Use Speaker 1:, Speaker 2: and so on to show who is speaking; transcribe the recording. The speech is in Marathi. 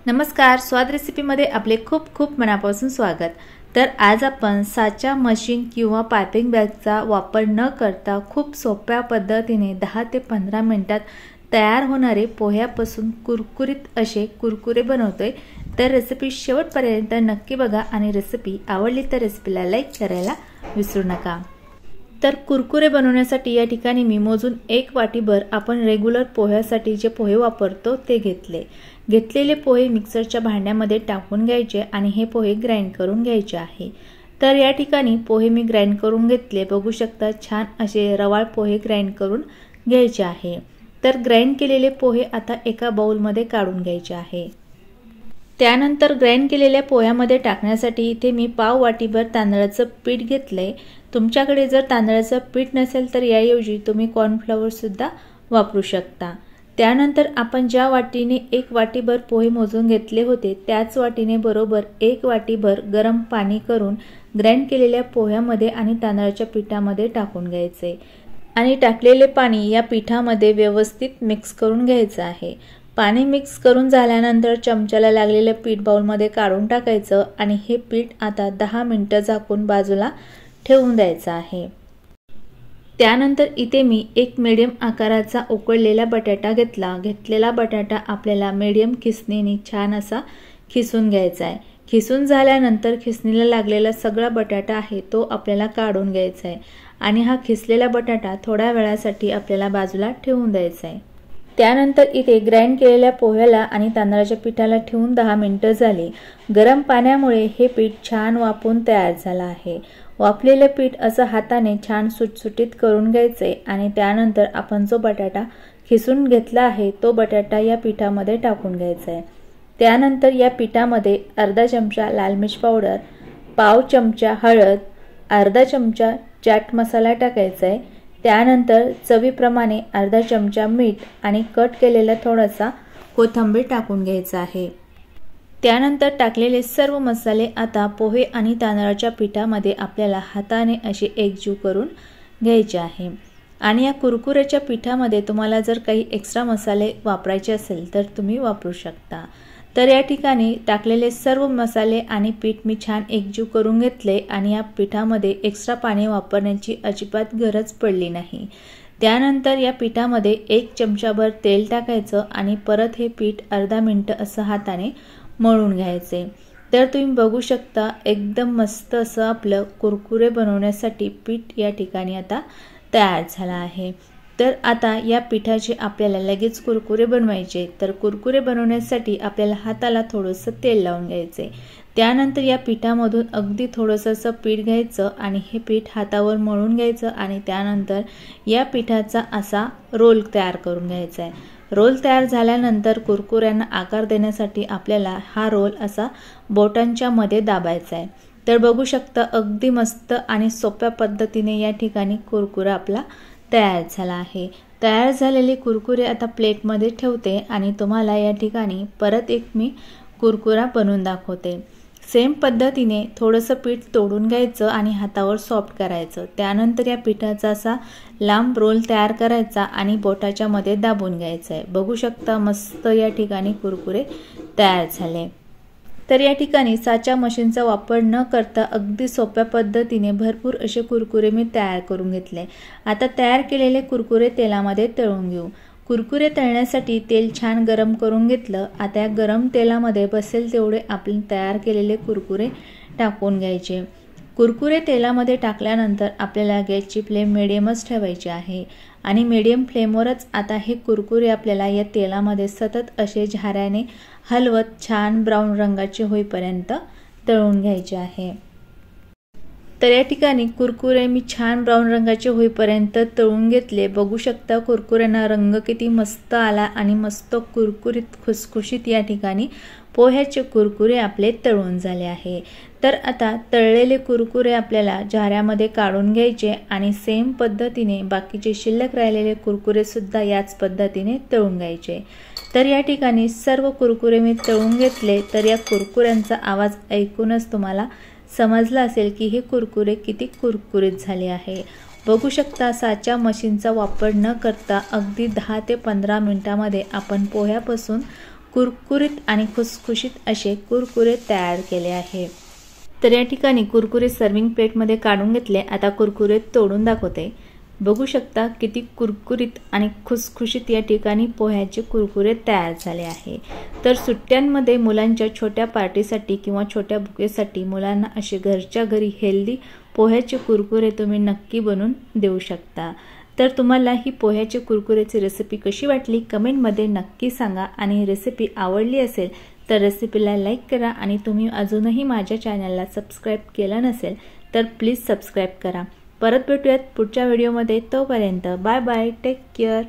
Speaker 1: नमस्कार, स्वाद रेसिपीमध्ये आपले खूप खूप मनापासून स्वागत। तर आज आपण साचा मशीन किंवा पायपिंग बॅगचा वापर न करता खूप सोप्या पद्धतीने 10 ते 15 मिनिटात तयार होणारे पोह्यापासून कुरकुरीत असे कुरकुरे बनवतोय। तर रेसिपी शेवटपर्यंत नक्की बघा आणि रेसिपी आवडली तर रेसिपीला लाईक करायला विसरू नका। तर कुरकुरे बनवण्यासाठी या ठिकाणी मी मोजून 1 वाटीभर आपण रेग्युलर पोह्यासाठी जे पोहे वापरतो ते घेतलेले पोहे मिक्सरच्या भांड्यामध्ये टाकून घ्यायचे आणि हे पोहे ग्राइंड करून घ्यायचे आहे। तर या ठिकाणी पोहे मी ग्राइंड करून घेतले, बघू शकता छान असे रवाळ पोहे ग्राइंड करून घ्यायचे आहे। तर ग्राइंड केलेले पोहे आता एका बाउल मध्ये काढून घ्यायचे आहे। त्यानंतर ग्राइंड केलेल्या पोह्यामध्ये टाकण्यासाठी इथे मी पाव वाटीभर तांदळाचं पीठ घेतले। तुमच्याकडे जर तांदळाचं पीठ नसेल तर याऐवजी तुम्ही कॉर्नफ्लॉवर सुद्धा वापरू शकता। त्यानंतर आपण ज्या वाटीने 1 वाटीभर पोहे मोजून घेतले होते त्याच वाटीने बरोबर 1 वाटीभर गरम पाणी करून ग्राइंड केलेल्या पोह्यामध्ये आणि तांदळाच्या पिठामध्ये टाकून घ्यायचे आणि टाकलेले पाणी या पिठामध्ये व्यवस्थित मिक्स करून घ्यायचे आहे। पाणी मिक्स करून झाल्यानंतर चमच्याला लागलेले पीठ बाउलमध्ये काढून टाकायचं आणि हे पीठ आता 10 मिनिटे झाकून बाजूला ठेवून द्यायचं आहे। त्यानंतर इथे मी एक मीडियम आकाराचा उकळलेला बटाटा घेतलेला बटाटा आपल्याला मीडियम खिसणीने छान असा खिसून घ्यायचा आहे। खिसून झाल्यानंतर खिसणीला लागलेला सगळा बटाटा आहे तो आपल्याला काढून घ्यायचा आहे आणि हा खिसलेला बटाटा थोड्या वेळासाठी आपल्याला बाजूला ठेवून द्यायचा आहे। त्यानंतर इथे ग्राइंड केलेल्या पोह्याला आणि तांदळाच्या पिठाला ठेवून 10 मिनिटे झाली। गरम पाण्यामुळे हे पीठ छान वाफून तयार झालं आहे। वाफलेले पीठ असं हाताने छान सुटसुटीत करून घ्यायचे आणि त्यानंतर आपण जो बटाटा खिसून घेतला आहे तो बटाटा या पिठामध्ये टाकून घ्यायचा आहे। त्यानंतर या पिठामध्ये अर्धा चमचा लाल मिर्च पावडर, पाव चमचा हळद, अर्धा चमचा चाट मसाला टाकायचा आहे। त्यानंतर चवीप्रमाणे अर्धा चमचा मीठ आणि कट केलेला थोडासा कोथिंबीर टाकून घ्यायचा आहे। त्यानंतर टाकलेले सर्व मसाले आता पोहे आणि तांदळाच्या पिठामध्ये आपल्याला हाताने असे एकजीव करून घ्यायचे आहे। आणि या कुरकुऱ्याच्या पिठामध्ये तुम्हाला जर काही एक्स्ट्रा मसाले वापरायचे असेल तर तुम्ही वापरू शकता। तर या ठिकाणी टाकलेले सर्व मसाले आणि पीठ मी छान एकजीव करून घेतले आणि या पिठामध्ये एक्स्ट्रा पाणी वापरण्याची अजिबात गरज पडली नाही। त्यानंतर या पिठामध्ये 1 चमचाभर तेल टाकायचं आणि परत हे पीठ अर्धा मिनिट असं हाताने मळून घ्यायचे। तर तुम्ही बघू शकता एकदम मस्त असं आपलं कुरकुरे बनवण्यासाठी पीठ या ठिकाणी आता तयार झालं आहे। तर आता या पिठाचे आपल्याला लगेच कुरकुरे बनवायचे। तर कुरकुरे बनवण्यासाठी आपल्याला हाताला थोडंसं तेल लावून घ्यायचे। त्यानंतर या पिठामधून अगदी थोडंसं असं पीठ घ्यायचं आणि हे पीठ हातावर मळून घ्यायचं आणि त्यानंतर या पिठाचा असा रोल तयार करून घ्यायचा आहे। रोल तयार झाल्यानंतर कुरकुऱ्यांना आकार देण्यासाठी आपल्याला हा रोल असा बोटांच्या मध्ये दाबायचा आहे। तर बघू शकता अगदी मस्त आणि सोप्या पद्धतीने या ठिकाणी कुरकुरा आपला तयार झाला आहे। तयार झालेले कुरकुरे आता प्लेटमध्ये ठेवते आणि तुम्हाला या ठिकाणी परत एक मी कुरकुरा बनवून दाखवते। सेम पद्धतीने थोडंसं पीठ तोडून घ्यायचं आणि हातावर सॉफ्ट करायचं। त्यानंतर या पिठाचा असा लांब रोल तयार करायचा आणि बोटाच्या मध्ये दाबून घ्यायचा आहे। बघू शकता मस्त या ठिकाणी कुरकुरे तयार झाले। तर या ठिकाणी साचा मशीनचा वापर न करता अगदी सोप्या पद्धतीने भरपूर असे कुरकुरे मी तयार करून घेतले। आता तयार केलेले कुरकुरे तेलामध्ये तळून घेऊ। कुरकुरे तळण्यासाठी तेल छान गरम करून घेतलं। आता या गरम तेलामध्ये बसेल तेवढे आपण तयार केलेले कुरकुरे टाकून घ्यायचे। कुरकुरे तेलामध्ये टाकल्यानंतर आपल्याला गॅसची फ्लेम मिडियमच ठेवायची आहे आणि मिडियम फ्लेमवरच आता हे कुरकुरे आपल्याला या तेलामध्ये सतत असे झाऱ्याने हलवत छान ब्राऊन रंगाचे होईपर्यंत तळून घ्यायचे आहे। तर या ठिकाणी कुरकुरे मी छान ब्राऊन रंगाचे होईपर्यंत तळून घेतले। बघू शकता कुरकुऱ्यांना रंग किती मस्त आला आणि मस्त कुरकुरीत खुसखुशीत या ठिकाणी पोह्याचे कुरकुरे आपले तळून झाले आहे। तर आता तळलेले कुरकुरे आपल्याला झाऱ्यामध्ये काढून घ्यायचे आणि सेम पद्धतीने बाकीचे शिल्लक राहिलेले कुरकुरे सुद्धा याच पद्धतीने तळून घ्यायचे। तर या ठिकाणी सर्व कुरकुरे मी तळून घेतले। तर या कुरकुऱ्यांचा आवाज ऐकूनच तुम्हाला समजलं असेल की हे कुरकुरे किती कुरकुरीत झाले आहे। बघू शकता साचा मशीनचा वापर न करता अगदी 10 ते 15 मिनिटांमध्ये आपण पोह्यापासून कुरकुरीत आणि खुसखुशीत असे कुरकुरे तयार केले आहे। तर या ठिकाणी कुरकुरे सर्विंग प्लेटमध्ये काढून घेतले। आता कुरकुरे तोडून दाखवते। बघू शकता किती कुरकुरीत आणि खुसखुशीत या ठिकाणी पोह्याचे कुरकुरे तयार झाले आहे। तर सुट्ट्यांमध्ये मुलांच्या छोट्या पार्टीसाठी किंवा छोट्या बुकेसाठी मुलांना असे घरच्या घरी हेल्दी पोह्याचे कुरकुरे तुम्ही नक्की बनवून देऊ शकता। तर तुम्हाला ही पोह्याचे कुरकुरेची रेसिपी कशी वाटली कमेंटमध्ये नक्की सांगा आणि रेसिपी आवडली असेल तर रेसिपीला लाईक करा आणि तुम्ही अजूनही माझ्या चॅनलला सबस्क्राइब केलं नसेल तर प्लीज सबस्क्राइब करा। परत भेटूयात पुढच्या व्हिडिओमध्ये। तोपर्यंत बाय बाय, टेक केअर।